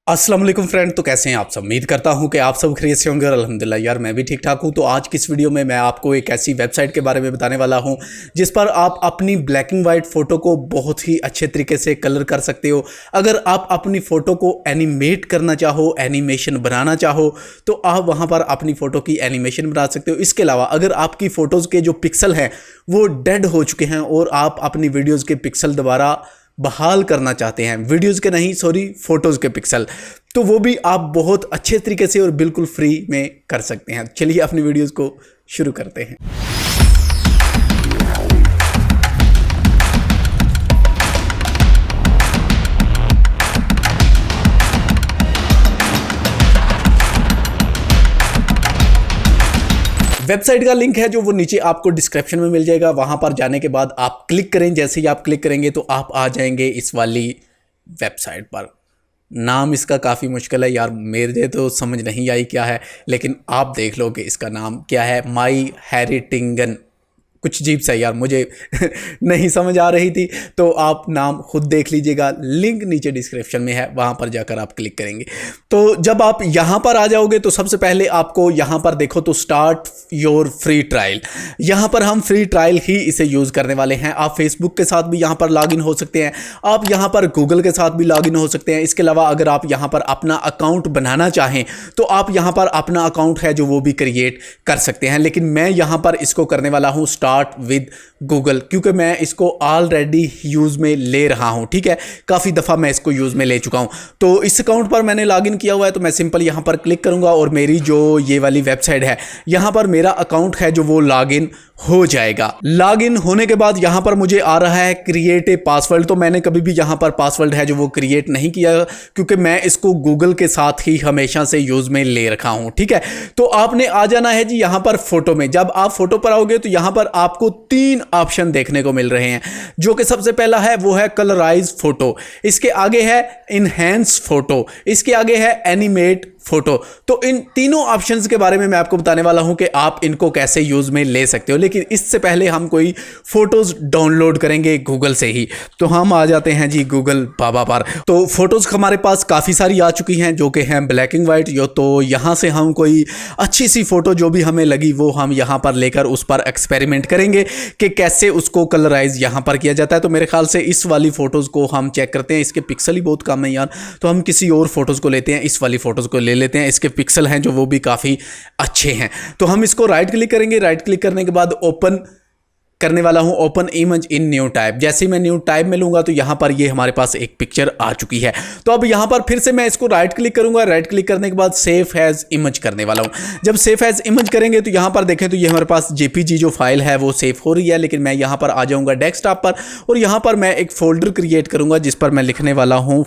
अस्सलाम वालेकुम फ्रेंड। तो कैसे हैं आप सब? उम्मीद करता हूं कि आप सब खैरियत से होंगे और अल्हम्दुलिल्लाह यार मैं भी ठीक ठाक हूं। तो आज की इस वीडियो में मैं आपको एक ऐसी वेबसाइट के बारे में बताने वाला हूं जिस पर आप अपनी ब्लैक एंड वाइट फ़ोटो को बहुत ही अच्छे तरीके से कलर कर सकते हो। अगर आप अपनी फ़ोटो को एनिमेट करना चाहो, एनिमेशन बनाना चाहो, तो आप वहाँ पर अपनी फ़ोटो की एनिमेशन बना सकते हो। इसके अलावा अगर आपकी फ़ोटोज़ के जो पिक्सल हैं वो डेड हो चुके हैं और आप अपनी वीडियोज़ के पिक्सल दोबारा बहाल करना चाहते हैं, वीडियोज़ के नहीं सॉरी फ़ोटोज़ के पिक्सल, तो वो भी आप बहुत अच्छे तरीके से और बिल्कुल फ्री में कर सकते हैं। चलिए अपनी वीडियोज़ को शुरू करते हैं। वेबसाइट का लिंक है जो वो नीचे आपको डिस्क्रिप्शन में मिल जाएगा। वहाँ पर जाने के बाद आप क्लिक करें, जैसे ही आप क्लिक करेंगे तो आप आ जाएंगे इस वाली वेबसाइट पर। नाम इसका काफ़ी मुश्किल है यार, मेरे तो समझ नहीं आई क्या है, लेकिन आप देख लो कि इसका नाम क्या है। माई हैरिटिंगन कुछ अजीब सा यार, मुझे नहीं समझ आ रही थी, तो आप नाम खुद देख लीजिएगा। लिंक नीचे डिस्क्रिप्शन में है, वहाँ पर जाकर आप क्लिक करेंगे। तो जब आप यहाँ पर आ जाओगे तो सबसे पहले आपको यहाँ पर देखो तो स्टार्ट योर फ्री ट्रायल, यहाँ पर हम फ्री ट्रायल ही इसे यूज़ करने वाले हैं। आप फेसबुक के साथ भी यहाँ पर लॉगिन हो सकते हैं, आप यहाँ पर गूगल के साथ भी लॉगिन हो सकते हैं। इसके अलावा अगर आप यहाँ पर अपना अकाउंट बनाना चाहें तो आप यहाँ पर अपना अकाउंट है जो वो भी क्रिएट कर सकते हैं। लेकिन मैं यहाँ पर इसको करने वाला हूँ स्टार्ट विद गूगल, क्योंकि मैं इसको ऑलरेडी यूज़ में ले रहा हूं। ठीक है, काफ़ी दफ़ा मैं इसको यूज़ में ले चुका हूं। तो इस अकाउंट पर मैंने लॉगिन किया हुआ है, तो मैं सिंपल यहां पर क्लिक करूंगा और मेरी जो ये वाली वेबसाइट है यहां पर मेरा अकाउंट है जो वो लॉगिन हो जाएगा। लॉगिन होने के बाद यहां पर मुझे आ रहा है क्रिएट ए पासवर्ड। तो मैंने कभी भी यहां पर पासवर्ड है जो वो क्रिएट नहीं किया, क्योंकि मैं इसको गूगल के साथ ही हमेशा से यूज़ में ले रखा हूं। ठीक है, तो आपने आ जाना है जी यहां पर फोटो में। जब आप फोटो पर आओगे तो यहां पर आपको 3 ऑप्शन देखने को मिल रहे हैं, जो कि सबसे पहला है वो है कलराइज फोटो, इसके आगे है इनहेंस फोटो, इसके आगे है एनिमेट फोटो। तो इन तीनों ऑप्शंस के बारे में मैं आपको बताने वाला हूं कि आप इनको कैसे यूज में ले सकते हो। लेकिन इससे पहले हम कोई फोटोज डाउनलोड करेंगे गूगल से ही। तो हम आ जाते हैं जी गूगल बाबा पर। तो फोटोज हमारे पास काफ़ी सारी आ चुकी हैं जो कि हैं ब्लैक एंड वाइट। तो यहाँ से हम कोई अच्छी सी फोटो जो भी हमें लगी वो हम यहाँ पर लेकर उस पर एक्सपेरिमेंट करेंगे कि कैसे उसको कलराइज यहाँ पर किया जाता है। तो मेरे ख्याल से इस वाली फ़ोटोज़ को हम चेक करते हैं, इसके पिक्सल ही बहुत कम है यार। तो हम किसी और फोटोज़ को लेते हैं, इस वाली फ़ोटोज़ को ले लेते हैं, इसके पिक्सल हैं जो वो भी काफ़ी अच्छे हैं। तो हम इसको राइट क्लिक करेंगे, राइट क्लिक करने के बाद ओपन करने वाला हूं open image in new type. जैसे ही मैं न्यू टाइप में लूंगा तो यहां पर ये हमारे पास एक पिक्चर आ चुकी है। तो अब यहां पर फिर से मैं इसको राइट क्लिक करूंगा, राइट क्लिक करने के बाद सेव एज इमेज करने वाला हूं। जब सेव एज इमेज करेंगे तो यहां पर देखें तो ये हमारे पास जेपीजी जो फाइल है वो सेव हो रही है। लेकिन मैं यहां पर आ जाऊंगा डेस्कटॉप पर और यहां पर मैं एक फोल्डर क्रिएट करूंगा जिस पर मैं लिखने वाला हूं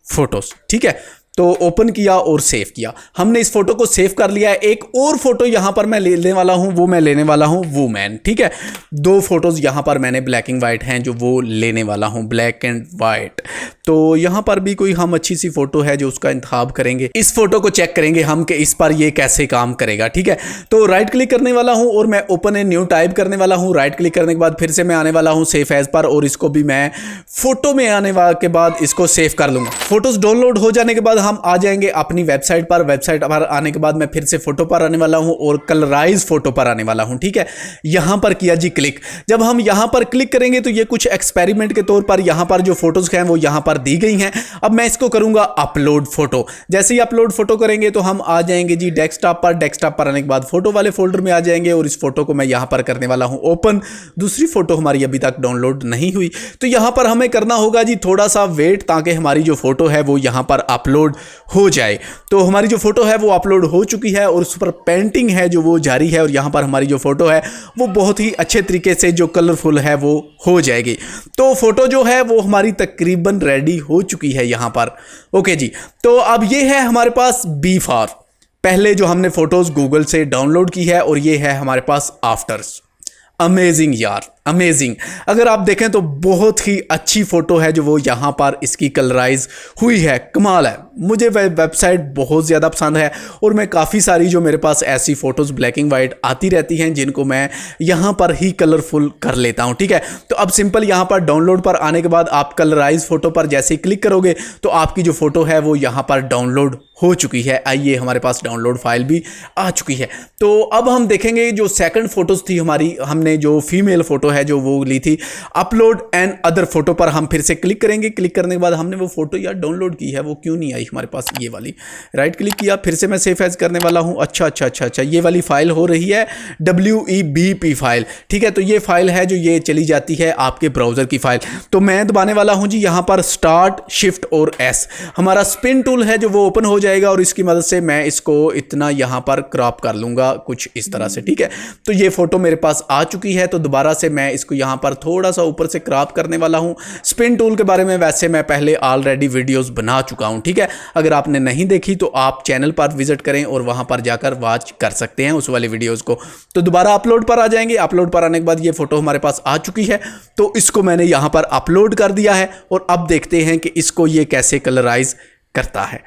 फोटोज। ठीक है, तो ओपन किया और सेव किया। हमने इस फोटो को सेव कर लिया है। एक और फोटो यहां पर मैं लेने वाला हूं, वो मैं लेने वाला हूं वूमेन। ठीक है, 2 फोटोज यहां पर मैंने ब्लैक एंड वाइट हैं जो वो लेने वाला हूं, ब्लैक एंड वाइट। तो यहां पर भी कोई हम अच्छी सी फोटो है जो उसका इंतखाब करेंगे। इस फोटो को चेक करेंगे हम कि इस पर ये कैसे काम करेगा। ठीक है, तो राइट क्लिक करने वाला हूं और मैं ओपन ए न्यू टाइप करने वाला हूं। राइट क्लिक करने के बाद फिर से मैं आने वाला हूं सेव एज पर और इसको भी मैं फोटो में आने के बाद इसको सेव कर लूंगा। फोटोज डाउनलोड हो जाने के बाद हम आ जाएंगे अपनी वेबसाइट पर। वेबसाइट पर आने के बाद मैं फिर से फोटो पर आने वाला हूं और कलराइज फोटो पर आने वाला हूं। ठीक है, यहां पर किया जी क्लिक। जब हम यहां पर क्लिक करेंगे तो ये कुछ एक्सपेरिमेंट के तौर पर यहां पर जो फोटोज हैं वो यहां पर दी गई हैं। अब मैं इसको करूंगा अपलोड फोटो। जैसे ही अपलोड फोटो करेंगे तो हम आ जाएंगे जी डेस्कटॉप पर। डेस्कटॉप पर आने के बाद फोटो वाले फोल्डर में आ जाएंगे और इस फोटो को मैं यहां पर करने वाला हूं ओपन। दूसरी फोटो हमारी अभी तक डाउनलोड नहीं हुई, तो यहां पर हमें करना होगा जी थोड़ा सा वेट, ताकि हमारी जो फोटो है वो यहां पर अपलोड हो जाए। तो हमारी जो फोटो है वो अपलोड हो चुकी है और उस पर पेंटिंग है जो वो जारी है और यहां पर हमारी जो फोटो है वो बहुत ही अच्छे तरीके से जो कलरफुल है वो हो जाएगी। तो फोटो जो है वो हमारी तकरीबन रेडी हो चुकी है यहां पर। ओके जी, तो अब ये है हमारे पास बिफोर, पहले जो हमने फोटोज गूगल से डाउनलोड की है, और ये है हमारे पास आफ्टर्स। अमेजिंग यार, अमेजिंग। अगर आप देखें तो बहुत ही अच्छी फ़ोटो है जो वो यहाँ पर इसकी कलराइज हुई है, कमाल है। मुझे वेबसाइट बहुत ज़्यादा पसंद है और मैं काफ़ी सारी जो मेरे पास ऐसी फ़ोटोज़ ब्लैक एंड वाइट आती रहती हैं जिनको मैं यहाँ पर ही कलरफुल कर लेता हूँ, ठीक है। तो अब सिंपल यहाँ पर डाउनलोड पर आने के बाद आप कलराइज फ़ोटो पर जैसे ही क्लिक करोगे तो आपकी जो फ़ोटो है वो यहाँ पर डाउनलोड हो चुकी है। आइए, हमारे पास डाउनलोड फाइल भी आ चुकी है। तो अब हम देखेंगे जो सेकंड फोटोज़ थी हमारी, हमने जो फीमेल फ़ोटो है जो वो ली थी, अपलोड एंड अदर फोटो पर हम फिर से क्लिक करेंगे। क्लिक करने के बाद हमने वो फोटो यार डाउनलोड की है, वो क्यों नहीं आई हमारे पास, ये वाली। राइट क्लिक किया, फिर से मैं सेव एज करने वाला हूँ। अच्छा, ये वाली फाइल हो रही है WEBP फाइल, ठीक है। तो ये फाइल है जो ये चली जाती है आपके ब्राउज़र की फाइल। तो मैं दबाने वाला हूँ जी यहाँ पर स्टार्ट, शिफ्ट और S। हमारा स्पिन टूल है जो वो ओपन हो जाएगा और इसकी मदद से मैं इसको इतना यहाँ पर क्रॉप कर लूँगा कुछ इस तरह से, ठीक है। तो ये फोटो मेरे पास आ चुकी है। तो दोबारा से मैं इसको यहाँ पर थोड़ा सा ऊपर से क्रॉप करने वाला हूँ। स्पिन टूल के बारे में वैसे मैं पहले ऑलरेडी वीडियोस बना चुका हूँ, ठीक है। अगर आपने नहीं देखी तो आप चैनल पर विजिट करें और वहाँ पर जाकर वॉच कर सकते हैं उस वाले वीडियोस को। तो दोबारा अपलोड पर आ जाएंगे। अपलोड पर आने के बाद ये फोटो हमारे पास आ चुकी है। तो इसको मैंने यहाँ पर अपलोड कर दिया है और अब देखते हैं कि इसको ये कैसे कलराइज करता है।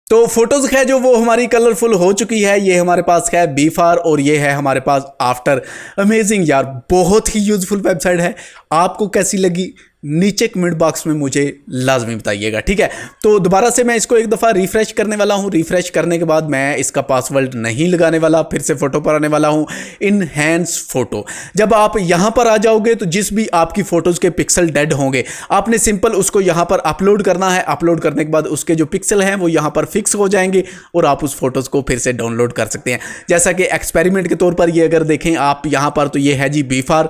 तो फोटोज है जो वो हमारी कलरफुल हो चुकी है। ये हमारे पास है बिफोर और ये है हमारे पास आफ्टर। अमेजिंग यार, बहुत ही यूजफुल वेबसाइट है। आपको कैसी लगी नीचे कमेंट बॉक्स में मुझे लाजमी बताइएगा, ठीक है। तो दोबारा से मैं इसको एक दफ़ा रिफ्रेश करने वाला हूँ। रिफ्रेश करने के बाद मैं इसका पासवर्ड नहीं लगाने वाला, फिर से फोटो पर आने वाला हूँ। इनहैंस फोटो, जब आप यहाँ पर आ जाओगे तो जिस भी आपकी फ़ोटोज़ के पिक्सल डेड होंगे आपने सिंपल उसको यहाँ पर अपलोड करना है। अपलोड करने के बाद उसके जो पिक्सल हैं वो यहाँ पर फिक्स हो जाएंगे और आप उस फोटोज़ को फिर से डाउनलोड कर सकते हैं। जैसा कि एक्सपेरिमेंट के तौर पर ये अगर देखें आप यहाँ पर, तो ये है जी बिफोर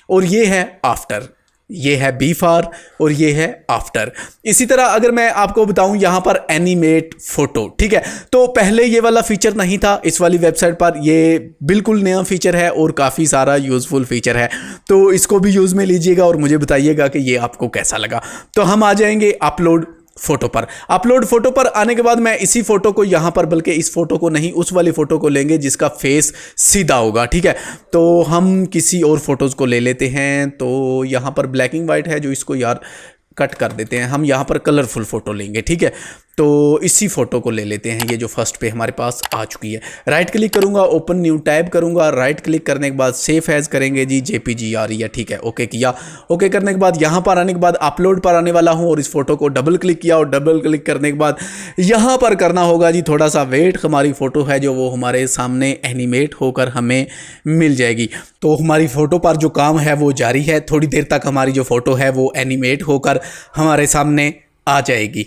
और ये है आफ्टर। ये है बिफोर और ये है आफ्टर। इसी तरह अगर मैं आपको बताऊं यहाँ पर एनिमेट फोटो, ठीक है। तो पहले ये वाला फीचर नहीं था इस वाली वेबसाइट पर, ये बिल्कुल नया फीचर है और काफ़ी सारा यूज़फुल फीचर है। तो इसको भी यूज़ में लीजिएगा और मुझे बताइएगा कि ये आपको कैसा लगा। तो हम आ जाएंगे अपलोड फोटो पर। अपलोड फोटो पर आने के बाद मैं इसी फोटो को यहाँ पर, बल्कि इस फोटो को नहीं, उस वाली फोटो को लेंगे जिसका फेस सीधा होगा, ठीक है। तो हम किसी और फोटोज़ को ले लेते हैं। तो यहाँ पर ब्लैक एंड वाइट है जो, इसको यार कट कर देते हैं। हम यहाँ पर कलरफुल फ़ोटो लेंगे, ठीक है। तो इसी फ़ोटो को ले लेते हैं, ये जो फर्स्ट पे हमारे पास आ चुकी है। राइट क्लिक करूँगा, ओपन न्यू टैब करूँगा। राइट क्लिक करने के बाद सेव एज करेंगे जी, JPG आ रही है, ठीक है। ओके किया। ओके करने के बाद यहाँ पर आने के बाद अपलोड पर आने वाला हूँ और इस फोटो को डबल क्लिक किया और डबल क्लिक करने के बाद यहाँ पर करना होगा जी थोड़ा सा वेट। हमारी फ़ोटो है जो वो हमारे सामने एनिमेट होकर हमें मिल जाएगी। तो हमारी फ़ोटो पर जो काम है वो जारी है। थोड़ी देर तक हमारी जो फ़ोटो है वो एनिमेट होकर हमारे सामने आ जाएगी।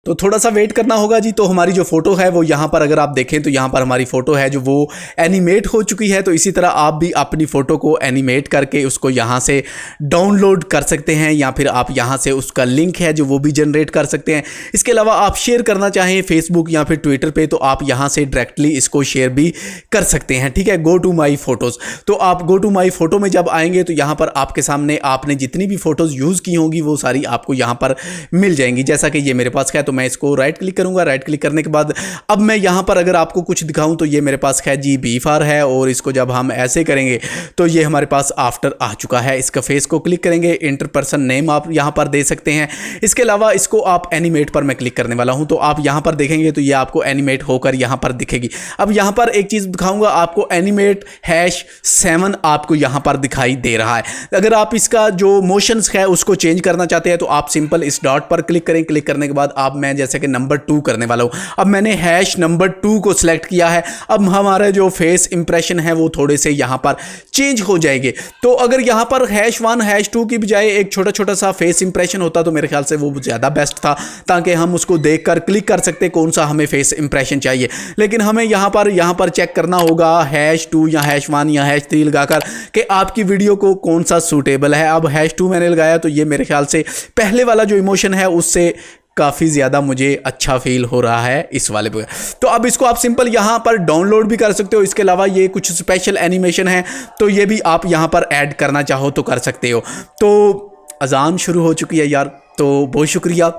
तो थोड़ा सा वेट करना होगा जी। तो हमारी जो फोटो है वो यहाँ पर अगर आप देखें तो यहाँ पर हमारी फ़ोटो है जो वो एनिमेट हो चुकी है। तो इसी तरह आप भी अपनी फ़ोटो को एनिमेट करके उसको यहाँ से डाउनलोड कर सकते हैं या फिर आप यहाँ से उसका लिंक है जो वो भी जनरेट कर सकते हैं। इसके अलावा आप शेयर करना चाहें फेसबुक या फिर ट्विटर पे तो आप यहाँ से डायरेक्टली इसको शेयर भी कर सकते हैं, ठीक है। गो टू माई फ़ोटोज़, तो आप गो टू माई फ़ोटो में जब आएंगे तो यहाँ पर आपके सामने आपने जितनी भी फ़ोटोज़ यूज़ की होंगी वो सारी आपको यहाँ पर मिल जाएंगी। जैसा कि ये मेरे पास है तो मैं इसको राइट क्लिक करूंगा। राइट क्लिक करने के बाद अब मैं यहां पर अगर आपको कुछ दिखाऊं तो ये मेरे पास है जी बिफोर है और इसको जब हम ऐसे करेंगे तो ये हमारे पास आफ्टर आ चुका है। इसका फेस को क्लिक करेंगे, इंटर पर्सन नेम आप यहां पर दे सकते हैं। इसके अलावा इसको आप एनिमेट पर मैं क्लिक करने वाला हूं तो आप यहां पर देखेंगे तो ये आपको एनिमेट होकर यहां पर दिखेगी। अब यहां पर एक चीज दिखाऊंगा आपको, एनिमेट #7 आपको यहां पर दिखाई दे रहा है। अगर आप इसका जो मोशंस है उसको चेंज करना चाहते हैं तो आप सिंपल इस डॉट पर क्लिक करें। क्लिक करने के बाद आप, मैं जैसे नंबर 2 करने वाला हूं। अब मैंने नंबर 2 को सिलेक्ट किया है। अब हमारे जो फेस इंप्रेशन है वो थोड़े से यहां पर चेंज हो जाएंगे। तो अगर यहां पर #1 #2 की बजाय एक छोटा छोटा सा फेस इंप्रेशन होता तो मेरे ख्याल से वो ज्यादा बेस्ट था, ताकि हम उसको देखकर क्लिक कर सकते कौन सा हमें फेस इंप्रेशन चाहिए। लेकिन हमें यहां पर चेक करना होगा #2 या #1 या #3 लगाकर कि आपकी वीडियो को कौन सा सूटेबल है। अब #2 मैंने लगाया तो ये मेरे ख्याल से पहले वाला जो इमोशन है उससे काफ़ी ज़्यादा मुझे अच्छा फील हो रहा है इस वाले पे। तो अब इसको आप सिंपल यहाँ पर डाउनलोड भी कर सकते हो। इसके अलावा ये कुछ स्पेशल एनिमेशन है तो ये भी आप यहाँ पर ऐड करना चाहो तो कर सकते हो। तो अजान शुरू हो चुकी है यार, तो बहुत शुक्रिया।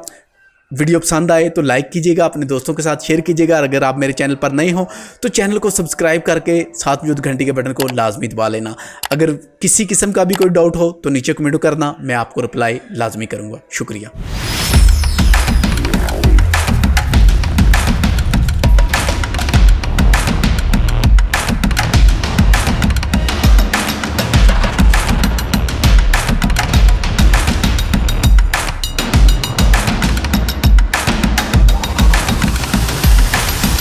वीडियो पसंद आए तो लाइक कीजिएगा, अपने दोस्तों के साथ शेयर कीजिएगा। अगर आप मेरे चैनल पर नए हो तो चैनल को सब्सक्राइब करके साथ मौजूद घंटी के बटन को लाजमी दबा लेना। अगर किसी किस्म का भी कोई डाउट हो तो नीचे कमेंट करना, मैं आपको रिप्लाई लाजमी करूँगा। शुक्रिया।